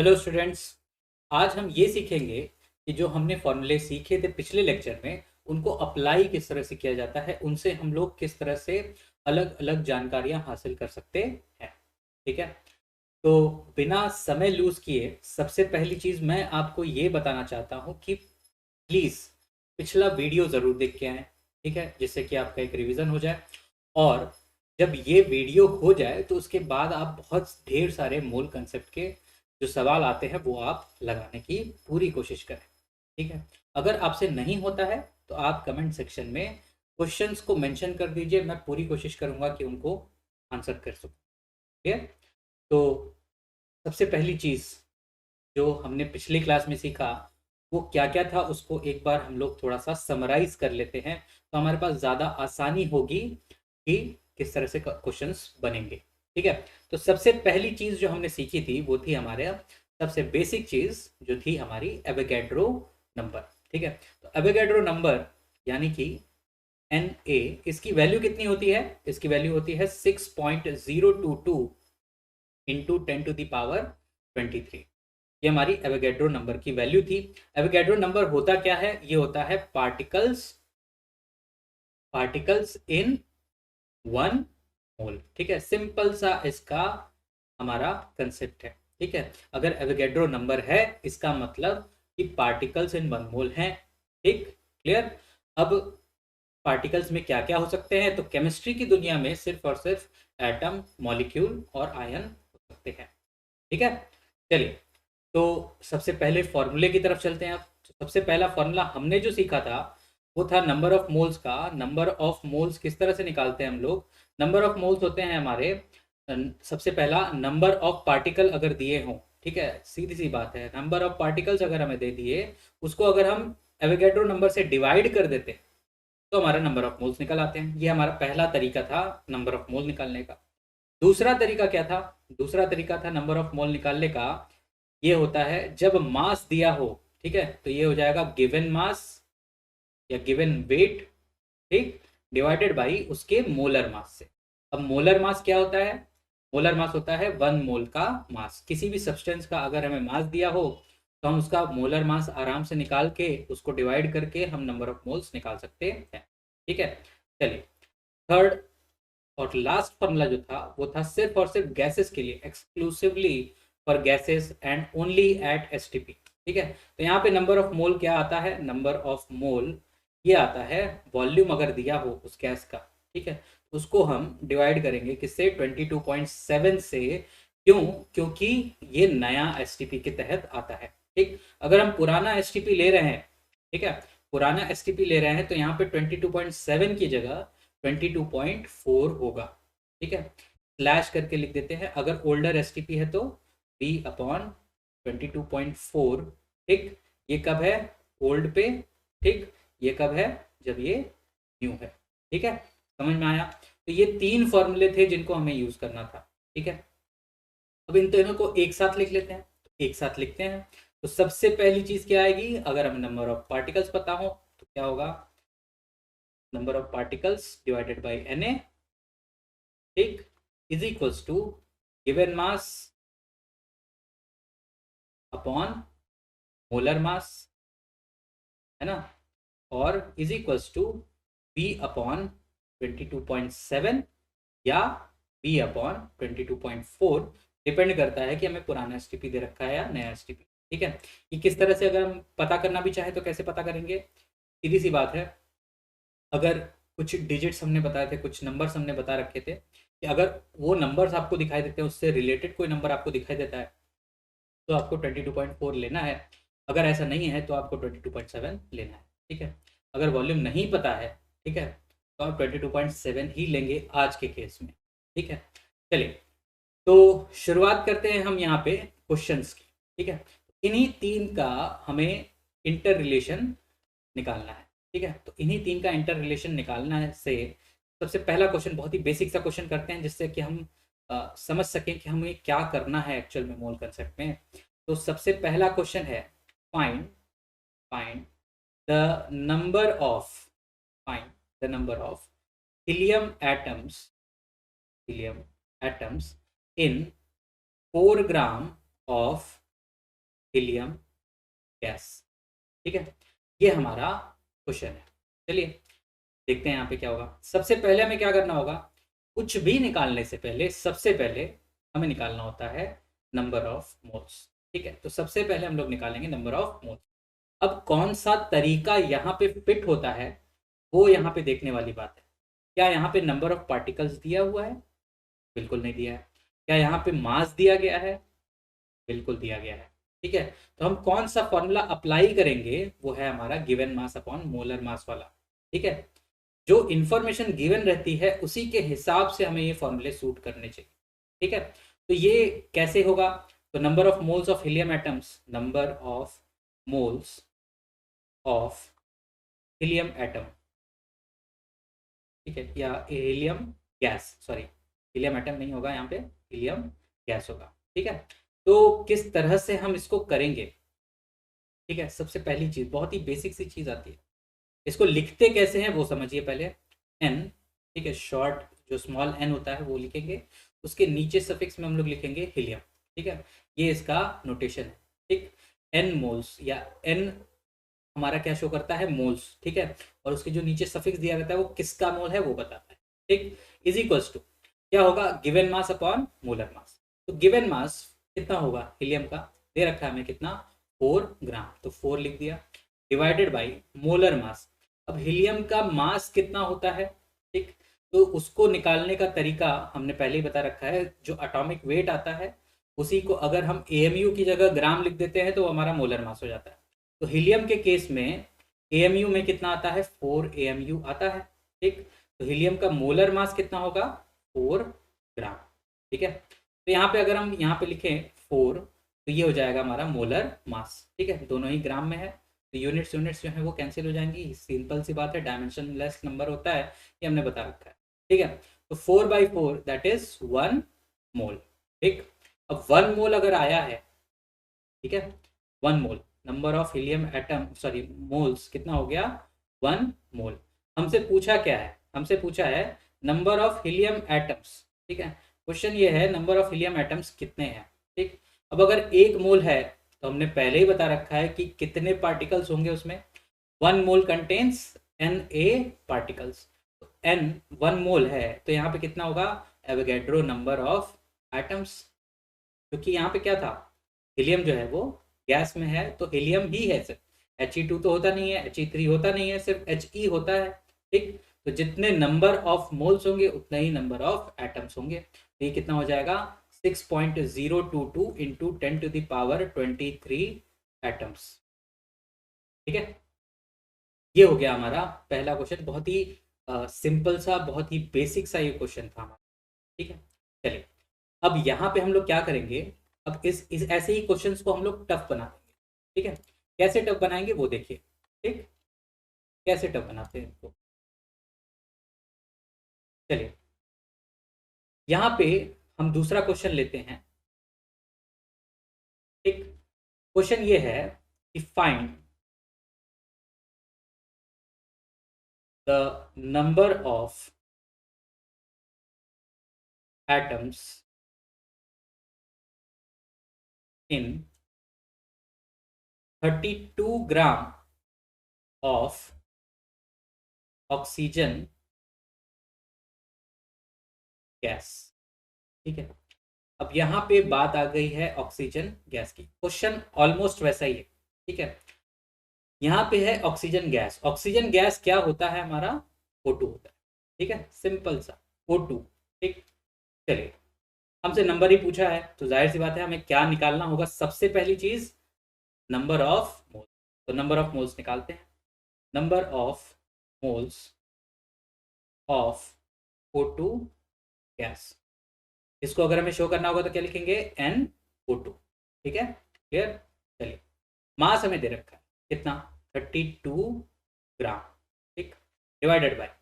Hello students. आज हम ये सीखेंगे कि जो हमने फॉर्मूले सीखे थे पिछले लेक्चर में उनको अप्लाई किस तरह से किया जाता है, उनसे हम लोग किस तरह से अलग अलग जानकारियां हासिल कर सकते हैं। ठीक है, तो बिना समय लूज किए सबसे पहली चीज मैं आपको ये बताना चाहता हूँ कि प्लीज पिछला वीडियो जरूर देख के आए। ठीक है, जिससे कि आपका एक रिवीजन हो जाए। और जब ये वीडियो हो जाए तो उसके बाद आप बहुत ढेर सारे मूल कंसेप्ट के जो सवाल आते हैं वो आप लगाने की पूरी कोशिश करें। ठीक है, अगर आपसे नहीं होता है तो आप कमेंट सेक्शन में क्वेश्चंस को मेंशन कर दीजिए, मैं पूरी कोशिश करूंगा कि उनको आंसर कर सकूं। ठीक है, तो सबसे पहली चीज जो हमने पिछली क्लास में सीखा वो क्या क्या था उसको एक बार हम लोग थोड़ा सा समराइज कर लेते हैं, तो हमारे पास ज़्यादा आसानी होगी कि किस तरह से क्वेश्चंस बनेंगे। ठीक है, तो सबसे पहली चीज़ जो हमने सीखी थी वो थी हमारे सबसे बेसिक चीज़ जो थी हमारी एवोगैड्रो नंबर। ठीक है, तो एवोगैड्रो नंबर यानी कि एन ए, इसकी वैल्यू कितनी होती है? इसकी वैल्यू होती है 6.022 इंटू 10⁻23। ये हमारी एवोगैड्रो नंबर की वैल्यू थी। एवोगैड्रो नंबर होता क्या है? ये होता है particles particles in one mole. ठीक है, सिंपल सा इसका हमारा कंसेप्ट है। ठीक है, अगर एवोगैड्रो नंबर है इसका मतलब कि पार्टिकल्स इन वन मोल हैं। ठीक, क्लियर। अब पार्टिकल्स में क्या क्या हो सकते हैं? तो केमिस्ट्री की दुनिया में सिर्फ और सिर्फ एटम, मॉलिक्यूल और आयन हो सकते हैं। ठीक है, चलिए, तो सबसे पहले फॉर्मूले की तरफ चलते हैं। अब तो सबसे पहला फॉर्मूला हमने जो सीखा था वो था नंबर ऑफ मोल्स का। नंबर ऑफ मोल्स किस तरह से निकालते हैं हम लोग? नंबर ऑफ मोल्स होते हैं हमारे सबसे पहला नंबर ऑफ पार्टिकल अगर दिए हों। ठीक है, सीधी सी बात है, नंबर ऑफ पार्टिकल्स अगर हमें दे दिए, उसको अगर हम एवोगैड्रो नंबर से डिवाइड कर देते तो हमारा नंबर ऑफ मोल्स निकल आते हैं। ये हमारा पहला तरीका था नंबर ऑफ मोल निकालने का। दूसरा तरीका क्या था? दूसरा तरीका था नंबर ऑफ मोल निकालने का, ये होता है जब मास दिया हो। ठीक है, तो ये हो जाएगा गिवन मास या गिवन वेट, ठीक, डिवाइडेड बाई उसके मोलर मास से। अब मोलर मास क्या होता है? मोलर मास होता है 1 मोल का मास। किसी भी सब्सटेंस का अगर हमें मास दिया हो तो हम उसका मोलर मास आराम से निकाल के उसको डिवाइड करके हम नंबर ऑफ मोल्स निकाल सकते हैं। ठीक है, चलिए, थर्ड और लास्ट फॉर्मूला जो था वो था सिर्फ और सिर्फ गैसेस के लिए, exclusively for gases and only at STP. ठीक है, तो यहाँ पे नंबर ऑफ मोल क्या आता है? नंबर ऑफ मोल ये आता है वॉल्यूम अगर दिया हो उस गैस का। ठीक है, उसको हम डिवाइड करेंगे किससे? 22.7 से। क्यों? क्योंकि ये नया एसटीपी के तहत आता है। ठीक, अगर हम पुराना एसटीपी ले रहे हैं, ठीक है, पुराना एसटीपी ले रहे हैं तो यहाँ पे 22.7 की जगह 22.4 होगा। ठीक है, स्लैश करके लिख देते हैं। अगर ओल्डर एसटीपी है तो b/22.4। ठीक, ये कब है? ओल्ड पे। ठीक, ये कब है? जब ये न्यू है। ठीक है, समझ में आया? तो ये तीन फॉर्मूले थे जिनको हमें यूज करना था। ठीक है, अब इन तीनों को एक साथ लिख लेते हैं। तो एक साथ लिखते हैं, तो सबसे पहली चीज क्या आएगी? अगर हमें नंबर ऑफ पार्टिकल्स पता हो तो क्या होगा? Number of particles divided by Na, ठीक, is equals to given mass upon molar mass, है ना, और इज इक्वल्स टू b/22.7 या b/22.4। डिपेंड करता है कि हमें पुराना एसटीपी दे रखा है या नया एसटीपी। ठीक है, ये किस तरह से अगर हम पता करना भी चाहे तो कैसे पता करेंगे? सीधी सी बात है, अगर कुछ डिजिट्स हमने बताए थे, कुछ नंबर्स हमने बता रखे थे, कि अगर वो नंबर्स आपको दिखाई देते हैं, उससे रिलेटेड कोई नंबर आपको दिखाई देता है तो आपको 22.4 लेना है। अगर ऐसा नहीं है तो आपको 22.7 लेना है। ठीक है, अगर वॉल्यूम नहीं पता है, ठीक है, तो आप 22.7 ही लेंगे आज के केस में। ठीक है, चलिए, तो शुरुआत करते हैं हम यहाँ पे क्वेश्चंस की। ठीक है, इन्हीं तीन का हमें इंटर रिलेशन निकालना है। ठीक है, तो इन्हीं तीन का इंटर रिलेशन निकालना है से सबसे पहला क्वेश्चन बहुत ही बेसिक सा क्वेश्चन करते हैं, जिससे कि हम समझ सकें कि हमें क्या करना है एक्चुअल में मोल कंसेप्ट में। तो सबसे पहला क्वेश्चन है, find find the number of find the number of helium atoms in 4 gram of helium gas. ठीक है, ये हमारा क्वेश्चन है। चलिए देखते हैं यहाँ पे क्या होगा। सबसे पहले हमें क्या करना होगा, कुछ भी निकालने से पहले सबसे पहले हमें निकालना होता है नंबर ऑफ मोल्स। ठीक है, तो सबसे पहले हम लोग निकालेंगे नंबर ऑफ मोल्स। अब कौन सा तरीका यहाँ पे फिट होता है वो यहाँ पे देखने वाली बात है। क्या यहाँ पे नंबर ऑफ पार्टिकल्स दिया हुआ है? बिल्कुल नहीं दिया है। क्या यहाँ पे मास दिया गया है? बिल्कुल दिया गया है। ठीक है, तो हम कौन सा फॉर्मूला अप्लाई करेंगे, वो है हमारा गिवन मास अपॉन मोलर मास वाला। ठीक है, जो इंफॉर्मेशन गिवन रहती है उसी के हिसाब से हमें ये फॉर्मूले सूट करने चाहिए। ठीक है, तो ये कैसे होगा, तो number of moles of helium atoms, number of moles of helium atom, ठीक है, या helium gas, sorry helium atom नहीं होगा यहाँ पे, हीलियम गैस होगा। ठीक है, तो किस तरह से हम इसको करेंगे? ठीक है, सबसे पहली चीज बहुत ही बेसिक सी चीज आती है, इसको लिखते कैसे हैं वो समझिए पहले। एन, ठीक है, शॉर्ट जो स्मॉल एन होता है वो लिखेंगे, उसके नीचे सफिक्स में हम लोग लिखेंगे हीलियम। ठीक है, ये इसका नोटेशन है। ठीक, एन मोल्स या एन हमारा क्या शो करता है, मोल्स। ठीक है, और उसके जो नीचे सफिक्स दिया रहता है वो किसका मोल है वो बताता है। ठीक, इज इक्वल्स टू क्या होगा, गिवन मास अपॉन मोलर मास। तो गिवन मास कितना होगा हीलियम का, दे रखा है हमें कितना, 4 ग्राम, तो 4 लिख दिया, डिवाइडेड बाई मोलर मास। अब हीलियम का मास कितना होता है, ठीक, तो उसको निकालने का तरीका हमने पहले ही बता रखा है। जो एटॉमिक वेट आता है उसी को अगर हम एएमयू की जगह ग्राम लिख देते हैं तो हमारा मोलर मास हो जाता है। तो हीलियम के केस में एएमयू में कितना आता है, 4 एएमयू आता है। ठीक, तो हीलियम का मोलर मास कितना होगा, 4 ग्राम। ठीक है, तो यहाँ पे अगर हम यहाँ पे लिखें 4, तो ये हो जाएगा हमारा मोलर मास। ठीक है, दोनों ही ग्राम में है, तो यूनिट्स यूनिट्स जो है वो कैंसिल हो जाएंगी। सिंपल सी बात है, डायमेंशन लेस नंबर होता है, ये हमने बता रखा है। ठीक है, तो 4/4 दैट इज 1 मोल। ठीक, अब 1 मोल अगर आया है, ठीक है, 1 mole, number of helium atom, sorry moles कितना हो गया, 1 मोल। हमसे पूछा क्या है, हमसे पूछा है नंबर ऑफ हीलियम एटम्स। ठीक है, क्वेश्चन ये है नंबर ऑफ हीलियम एटम्स कितने हैं। ठीक, अब अगर 1 मोल है तो हमने पहले ही बता रखा है कि कितने पार्टिकल्स होंगे उसमें, 1 मोल कंटेन्स Na पार्टिकल्स। एन 1 मोल है तो यहाँ पे कितना होगा, एवोगैड्रो नंबर ऑफ एटम्स। क्योंकि यहाँ पे क्या था, हीलियम जो है वो गैस में है तो हीलियम ही है सिर्फ, He2 तो होता नहीं है, He3 होता नहीं है, सिर्फ He होता है। ठीक, तो जितने नंबर ऑफ मोल्स होंगे उतना ही नंबर ऑफ एटम्स होंगे। तो ये कितना हो जाएगा, 6.022 इंटू 10⁻23 एटम्स। ठीक है, ये हो गया हमारा पहला क्वेश्चन। बहुत ही सिंपल सा, बहुत ही बेसिक सा ये क्वेश्चन था हमारा। ठीक है, चलिए अब यहाँ पे हम लोग क्या करेंगे, अब इस ऐसे ही क्वेश्चंस को हम लोग टफ बना देंगे। ठीक है, कैसे टफ बनाएंगे वो देखिए। ठीक, कैसे टफ बनाते हैं इनको, चलिए यहाँ पे हम दूसरा क्वेश्चन लेते हैं। ठीक, क्वेश्चन ये है कि find the number of atoms in 32 gram of oxygen gas. ठीक है, अब यहाँ पे बात आ गई है ऑक्सीजन गैस की। क्वेश्चन ऑलमोस्ट वैसा ही है। ठीक है, यहाँ पे है ऑक्सीजन गैस। ऑक्सीजन गैस क्या होता है हमारा, O2 होता है। ठीक है, सिंपल सा O2। ठीक, चलिए हमसे नंबर ही पूछा है तो जाहिर सी बात है हमें क्या निकालना होगा, सबसे पहली चीज नंबर ऑफ मोल्स। तो नंबर ऑफ मोल्स निकालते हैं, number of moles of O2 gas. इसको अगर हमें शो करना होगा तो क्या लिखेंगे, NO2। ठीक है, क्लियर। चलिए मास हमें दे रखा है कितना, 32 ग्राम। ठीक, डिवाइडेड बाय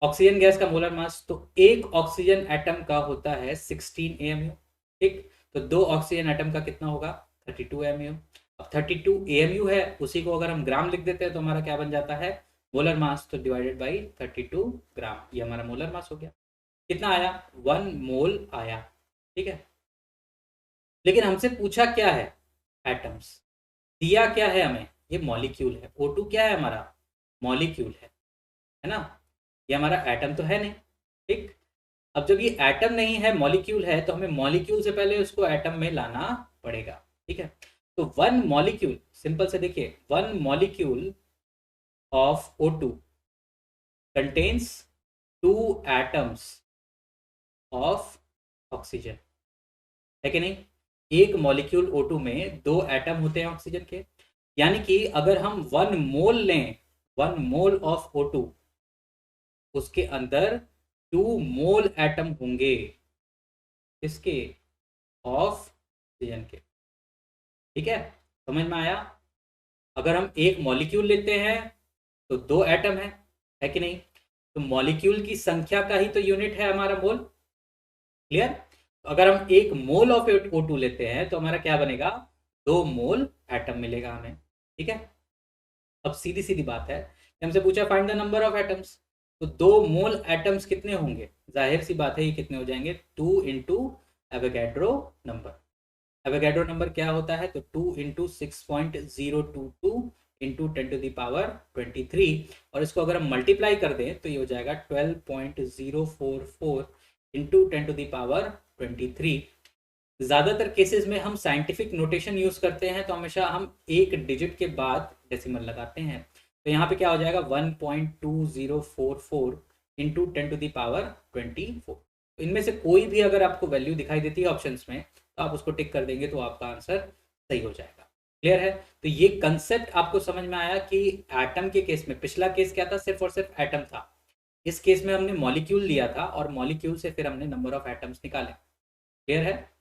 ऑक्सीजन गैस का मोलर मास, तो एक ऑक्सीजन एटम का होता है 16 AMU। ठीक, तो 2 ऑक्सीजन एटम का कितना होगा, 32 AMU। अब 32 AMU है, उसी को अगर हम ग्राम लिख देते हैं तो हमारा क्या बन जाता है, मोलर मास, तो डिवाइडेड बाई 32 ग्राम, ये हमारा मोलर मास हो गया। कितना आया, 1 मोल आया। ठीक है, लेकिन हमसे पूछा क्या है, एटम्स। दिया क्या है हमें, ये मॉलिक्यूल है। O2 क्या है हमारा, मॉलिक्यूल है ना, ये हमारा एटम तो है नहीं। ठीक, अब जब ये एटम नहीं है मॉलिक्यूल है, तो हमें मॉलिक्यूल से पहले उसको एटम में लाना पड़ेगा। ठीक है, तो वन मॉलिक्यूल, सिंपल से देखिए, one molecule of O2 contains 2 atoms of oxygen, है कि नहीं। एक मॉलिक्यूल O2 में 2 एटम होते हैं ऑक्सीजन के, यानी कि अगर हम 1 मोल लें, 1 मोल ऑफ O2, उसके अंदर 2 मोल एटम होंगे, किसके, ऑफ ऑक्सीजन के। ठीक है, समझ में आया। अगर हम एक मॉलिक्यूल लेते हैं तो 2 एटम है कि नहीं। तो मॉलिक्यूल की संख्या का ही तो यूनिट है हमारा मोल। क्लियर। अगर हम एक मोल ऑफ O2 लेते हैं तो हमारा क्या बनेगा, 2 मोल एटम मिलेगा हमें। ठीक है, अब सीधी सीधी बात है, हमसे पूछा find the number of atoms, तो 2 मोल एटम्स कितने होंगे, जाहिर सी बात है ये कितने हो जाएंगे, 2 into Avogadro number. Avogadro number क्या होता है, तो 2 इंटू 6.022 इंटू 10⁻23, और इसको अगर हम मल्टीप्लाई कर दें तो ये हो जाएगा 12.044 इंटू 10⁻23। ज़्यादातर केसेस में हम साइंटिफिक नोटेशन यूज़ करते हैं, तो हमेशा हम एक डिजिट के बाद डेसिमल लगाते हैं। तो यहाँ पे क्या हो जाएगा 1.2044 इंटू 10⁻24। तो इनमें से कोई भी अगर आपको वैल्यू दिखाई देती है ऑप्शंस में, तो आप उसको टिक कर देंगे तो आपका आंसर सही हो जाएगा। क्लियर है। तो ये कंसेप्ट आपको समझ में आया कि एटम के केस में, पिछला केस क्या था, सिर्फ और सिर्फ एटम था। इस केस में हमने मॉलिक्यूल लिया था और मॉलिक्यूल से फिर हमने नंबर ऑफ एटम्स निकाले। क्लियर है।